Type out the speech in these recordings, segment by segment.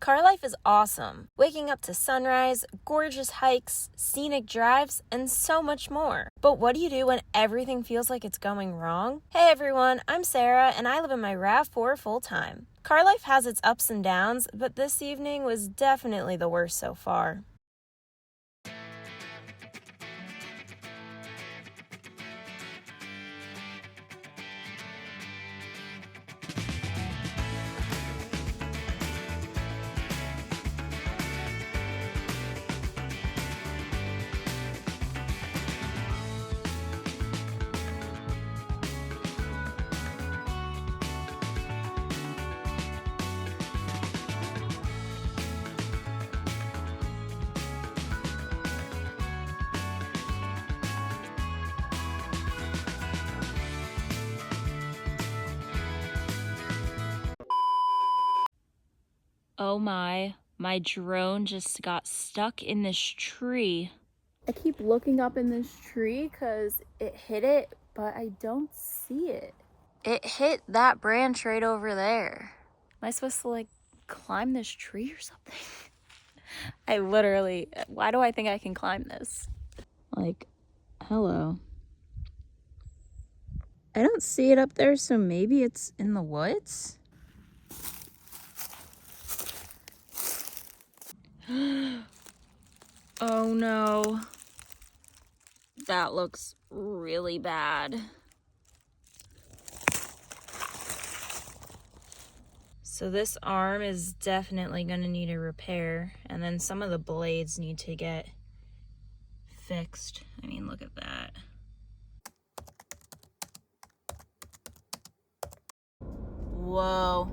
Car life is awesome. Waking up to sunrise, gorgeous hikes, scenic drives, and so much more. But what do you do when everything feels like it's going wrong? Hey everyone, I'm Sarah and I live in my RAV4 full-time. Car life has its ups and downs, but this evening was definitely the worst so far. Oh my drone just got stuck in this tree. I keep looking up in this tree because it hit it, but I don't see it. It hit that branch right over there. Am I supposed to like climb this tree or something? Why do I think I can climb this? Like, hello. I don't see it up there, so maybe it's in the woods? Oh no. That looks really bad. So this arm is definitely going to need a repair, and then some of the blades need to get fixed. I mean, look at that. Whoa.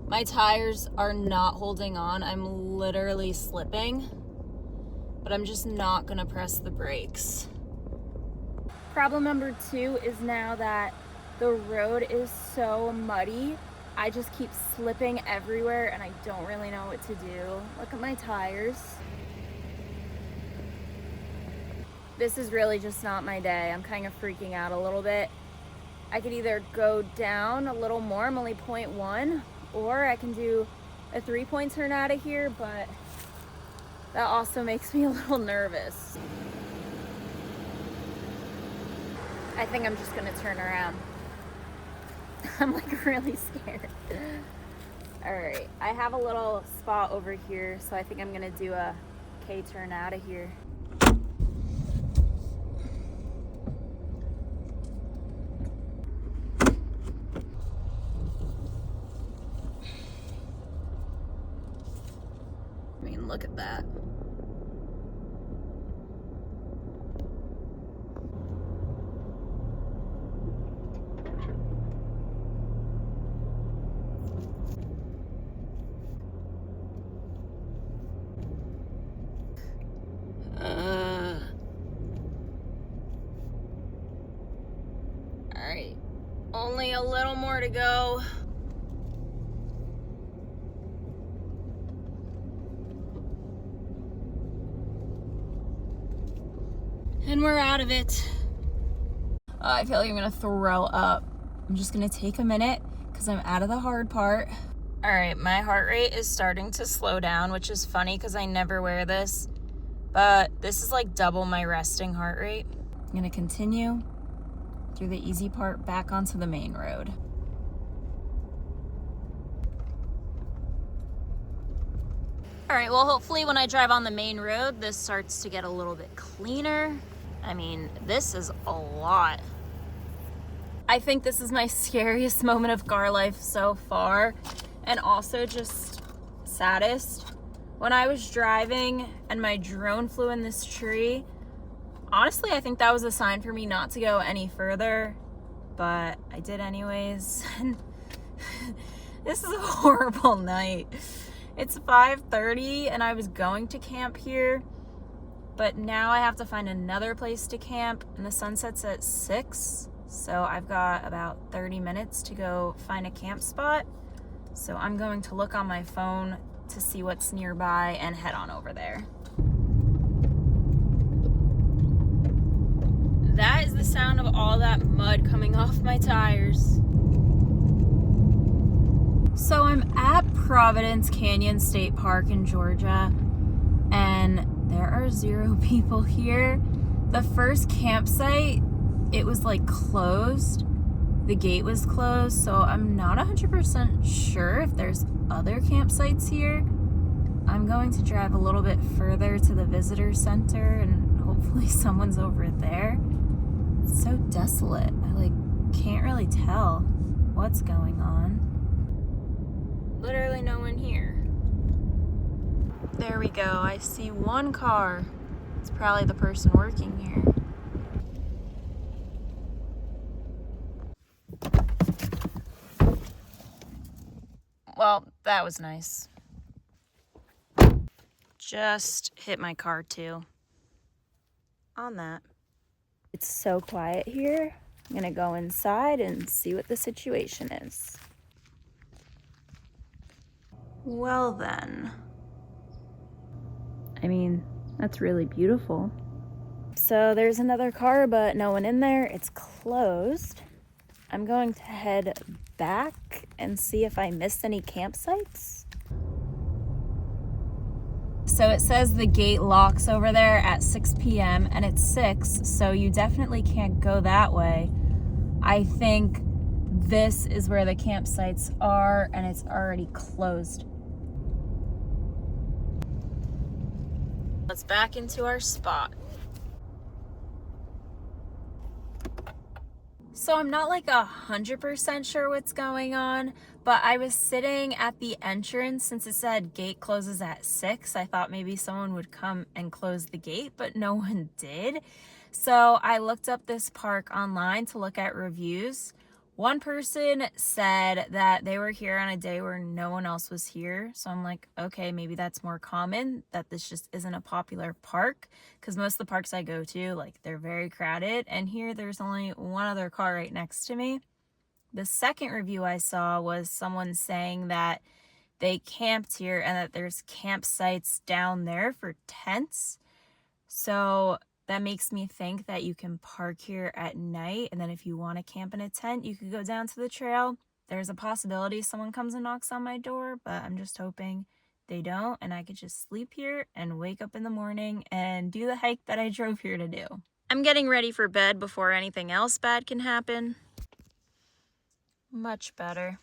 My tires are not holding on. I'm literally slipping, but I'm just not gonna press the brakes. Problem number 2 is now that the road is so muddy, I just keep slipping everywhere and I don't really know what to do. Look at my tires. This is really just not my day. I'm kind of freaking out a little bit. I could either go down a little more, I'm only 0.1, or I can do a 3-point turn out of here, but that also makes me a little nervous. I think I'm just gonna turn around. I'm like really scared. All right, I have a little spot over here, so I think I'm gonna do a K-turn out of here. I mean, look at that. All right, only a little more to go. And we're out of it. I feel like I'm gonna throw up. I'm just gonna take a minute because I'm out of the hard part. All right, my heart rate is starting to slow down, which is funny because I never wear this, but this is like double my resting heart rate. I'm gonna continue through the easy part back onto the main road. All right, well, hopefully when I drive on the main road, this starts to get a little bit cleaner. I mean, this is a lot. I think this is my scariest moment of car life so far, and also just saddest. When I was driving and my drone flew in this tree, honestly, I think that was a sign for me not to go any further, but I did anyways. This is a horrible night. It's 5:30 and I was going to camp here, but now I have to find another place to camp, and the sun sets at 6, so I've got about 30 minutes to go find a camp spot. So I'm going to look on my phone to see what's nearby and head on over there. That is the sound of all that mud coming off my tires. So I'm at Providence Canyon State Park in Georgia, and there are 0 people here. The first campsite, it was like closed. The gate was closed, so I'm not 100% sure if there's other campsites here. I'm going to drive a little bit further to the visitor center and hopefully someone's over there. It's so desolate. I can't really tell what's going on. Literally no one here. There we go. I see one car. It's probably the person working here. Well, that was nice. Just hit my car too. On that. It's so quiet here. I'm gonna go inside and see what the situation is. Well then. I mean, that's really beautiful. So there's another car, but no one in there. It's closed. I'm going to head back and see if I missed any campsites. So it says the gate locks over there at 6 p.m. and it's 6, so you definitely can't go that way. I think this is where the campsites are and it's already closed. Let's back into our spot. So I'm not 100% sure what's going on, but I was sitting at the entrance since it said gate closes at 6. I thought maybe someone would come and close the gate, but no one did. So I looked up this park online to look at reviews. One person said that they were here on a day where no one else was here. So I'm like, okay, maybe that's more common, that this just isn't a popular park. Because most of the parks I go to, they're very crowded. And here there's only one other car right next to me. The second review I saw was someone saying that they camped here and that there's campsites down there for tents. So that makes me think that you can park here at night, and then if you want to camp in a tent, you could go down to the trail. There's a possibility someone comes and knocks on my door, but I'm just hoping they don't, and I could just sleep here and wake up in the morning and do the hike that I drove here to do. I'm getting ready for bed before anything else bad can happen. Much better.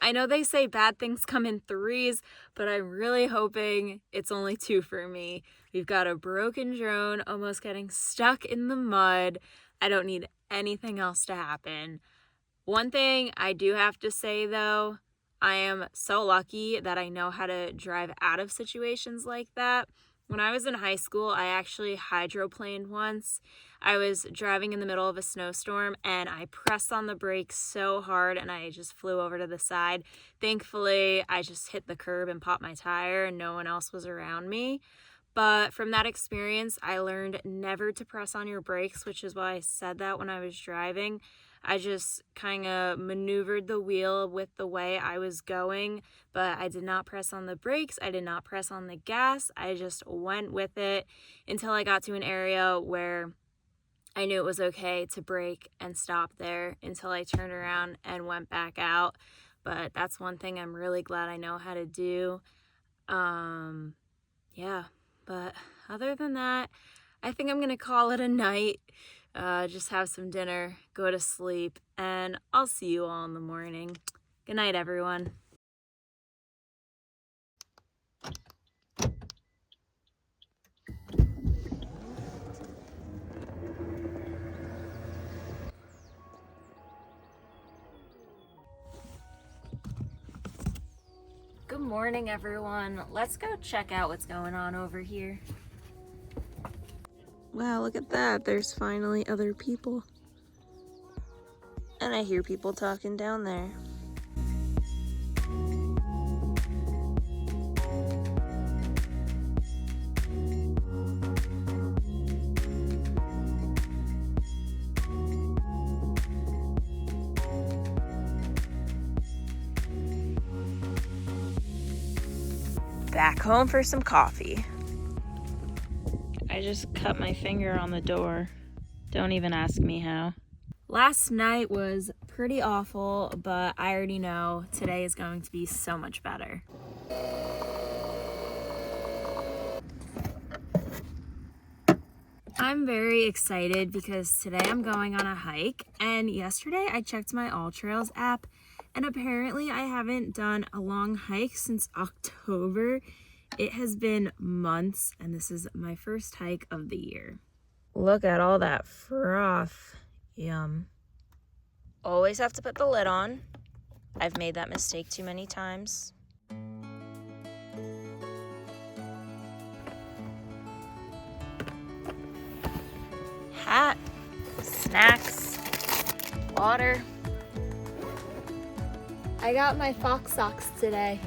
I know they say bad things come in 3s, but I'm really hoping it's only 2 for me. We've got a broken drone, almost getting stuck in the mud. I don't need anything else to happen. One thing I do have to say though, I am so lucky that I know how to drive out of situations like that. When I was in high school, I actually hydroplaned once. I was driving in the middle of a snowstorm and I pressed on the brakes so hard and I just flew over to the side. Thankfully, I just hit the curb and popped my tire and no one else was around me. But from that experience, I learned never to press on your brakes, which is why I said that when I was driving. I just kind of maneuvered the wheel with the way I was going, but I did not press on the brakes. I did not press on the gas. I just went with it until I got to an area where I knew it was okay to brake and stop there until I turned around and went back out. But that's one thing I'm really glad I know how to do. Yeah, but other than that, I think I'm going to call it a night. Just have some dinner, go to sleep, and I'll see you all in the morning. Good night, everyone. Good morning, everyone. Let's go check out what's going on over here. Wow, look at that. There's finally other people. And I hear people talking down there. Back home for some coffee. I just cut my finger on the door. Don't even ask me how. Last night was pretty awful, but I already know today is going to be so much better. I'm very excited because today I'm going on a hike, and yesterday I checked my All Trails app, and apparently I haven't done a long hike since October. It has been months, and this is my first hike of the year. Look at all that froth. Yum. Always have to put the lid on. I've made that mistake too many times. Hat, snacks, water. I got my fox socks today.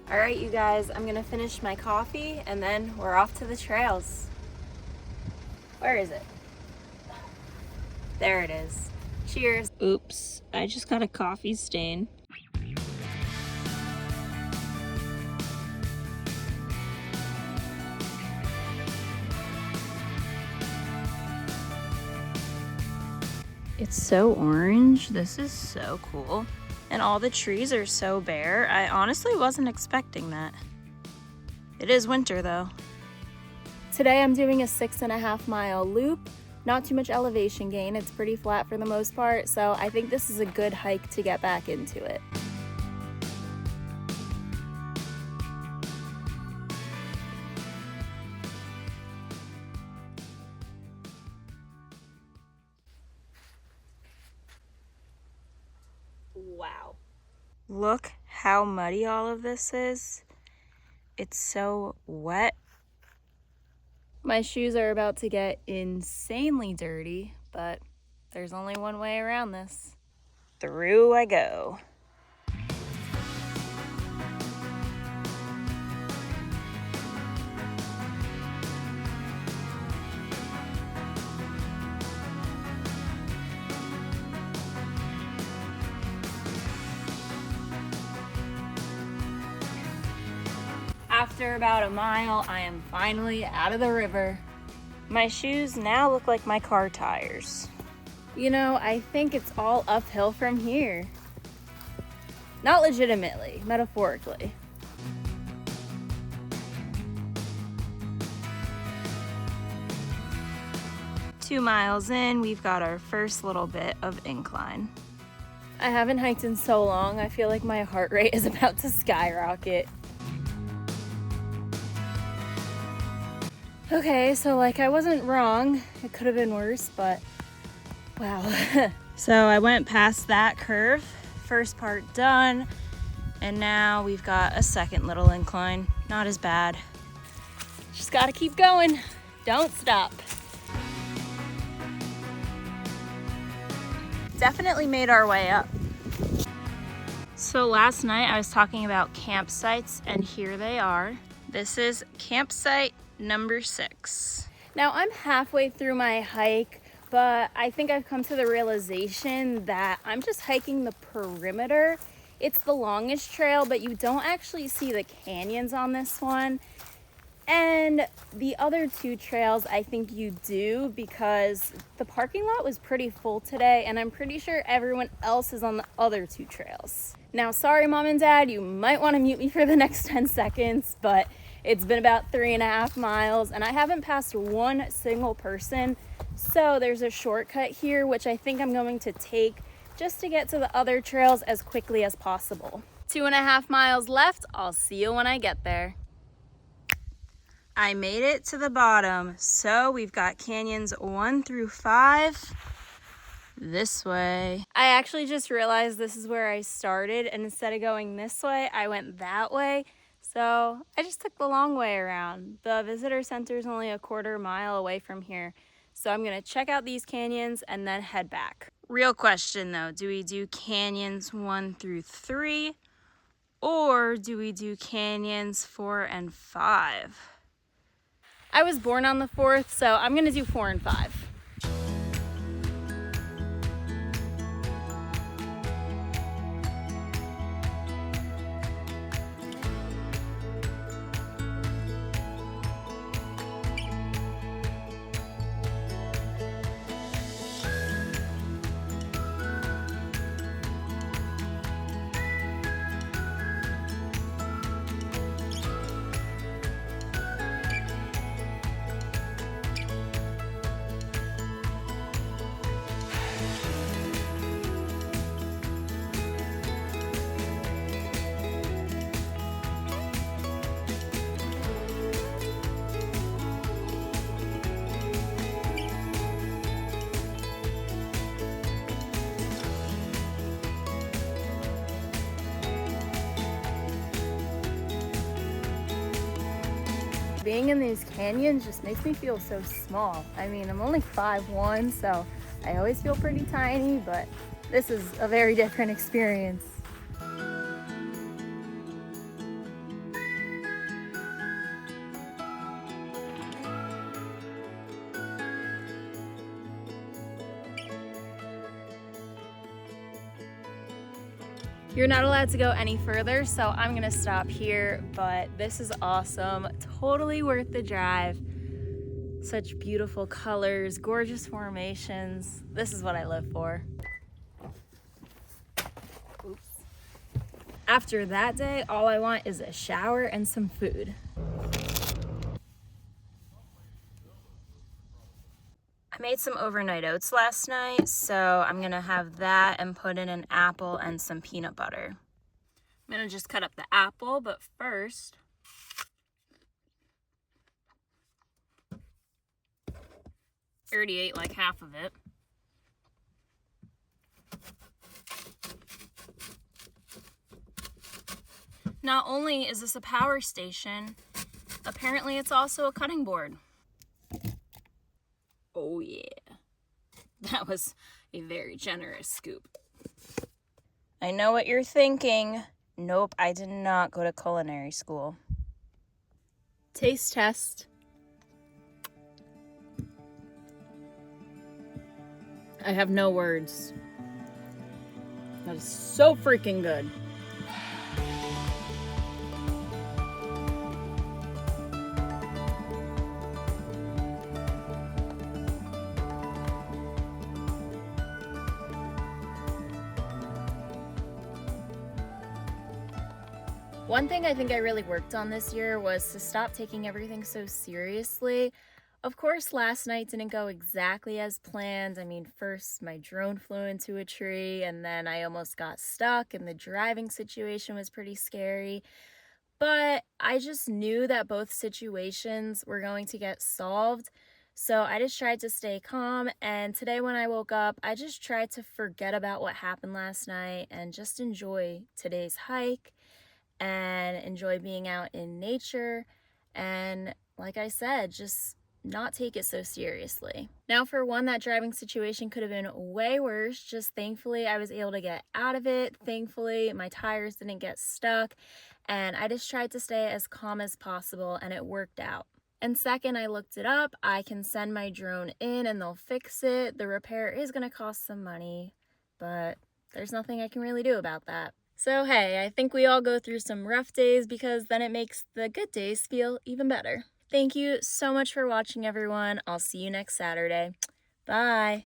All right, you guys, I'm gonna finish my coffee and then we're off to the trails. Where is it? There it is. Cheers. Oops, I just got a coffee stain. It's so orange. This is so cool. And all the trees are so bare. I honestly wasn't expecting that. It is winter though. Today I'm doing a 6.5 mile loop. Not too much elevation gain. It's pretty flat for the most part. So I think this is a good hike to get back into it. Wow. Look how muddy all of this is. It's so wet. My shoes are about to get insanely dirty, but there's only one way around this. Through I go. After about a mile, I am finally out of the river. My shoes now look like my car tires. You know, I think it's all uphill from here. Not legitimately, metaphorically. Two miles in, we've got our first little bit of incline. I haven't hiked in so long, I feel like my heart rate is about to skyrocket. Okay, so like I wasn't wrong. It could have been worse, but wow. So I went past that curve, first part done, and now we've got a second little incline. Not as bad. Just gotta keep going. Don't stop. Definitely made our way up. So last night I was talking about campsites, and here they are. This is campsite number 6. Now I'm halfway through my hike, but I think I've come to the realization that I'm just hiking the perimeter. It's the longest trail, but you don't actually see the canyons on this one. And the other 2 trails I think you do, because the parking lot was pretty full today and I'm pretty sure everyone else is on the other 2 trails. Now, sorry mom and dad, you might want to mute me for the next 10 seconds, but it's been about 3.5 miles and I haven't passed one single person. So there's a shortcut here, which I think I'm going to take just to get to the other trails as quickly as possible. 2.5 miles left. I'll see you when I get there. I made it to the bottom. So we've got canyons 1 through 5 this way. I actually just realized this is where I started, and instead of going this way, I went that way. So I just took the long way around. The visitor center is only a 1/4 mile away from here. So I'm gonna check out these canyons and then head back. Real question though, do we do canyons 1 through 3 or do we do canyons 4 and 5? I was born on the 4th, so I'm gonna do 4 and 5. being in these canyons just makes me feel so small. I mean, I'm only 5'1", so I always feel pretty tiny, but this is a very different experience. You're not allowed to go any further, so I'm gonna stop here, but this is awesome. Totally worth the drive. Such beautiful colors, gorgeous formations. This is what I live for. Oops. After that day, all I want is a shower and some food. I made some overnight oats last night, so I'm gonna have that and put in an apple and some peanut butter. I'm gonna just cut up the apple, but first, I already ate like half of it. Not only is this a power station, apparently it's also a cutting board. Oh yeah, that was a very generous scoop. I know what you're thinking. Nope, I did not go to culinary school. Taste test. I have no words. That is so freaking good. One thing I think I really worked on this year was to stop taking everything so seriously. Of course, last night didn't go exactly as planned. I mean, first my drone flew into a tree and then I almost got stuck and the driving situation was pretty scary. But I just knew that both situations were going to get solved. So I just tried to stay calm. And today when I woke up, I just tried to forget about what happened last night and just enjoy today's hike and enjoy being out in nature. And like I said, just not take it so seriously. Now for one, that driving situation could have been way worse. Just thankfully I was able to get out of it. Thankfully my tires didn't get stuck and I just tried to stay as calm as possible and it worked out. And second, I looked it up. I can send my drone in and they'll fix it. The repair is going to cost some money, but there's nothing I can really do about that. So hey, I think we all go through some rough days because then it makes the good days feel even better. Thank you so much for watching, everyone. I'll see you next Saturday. Bye.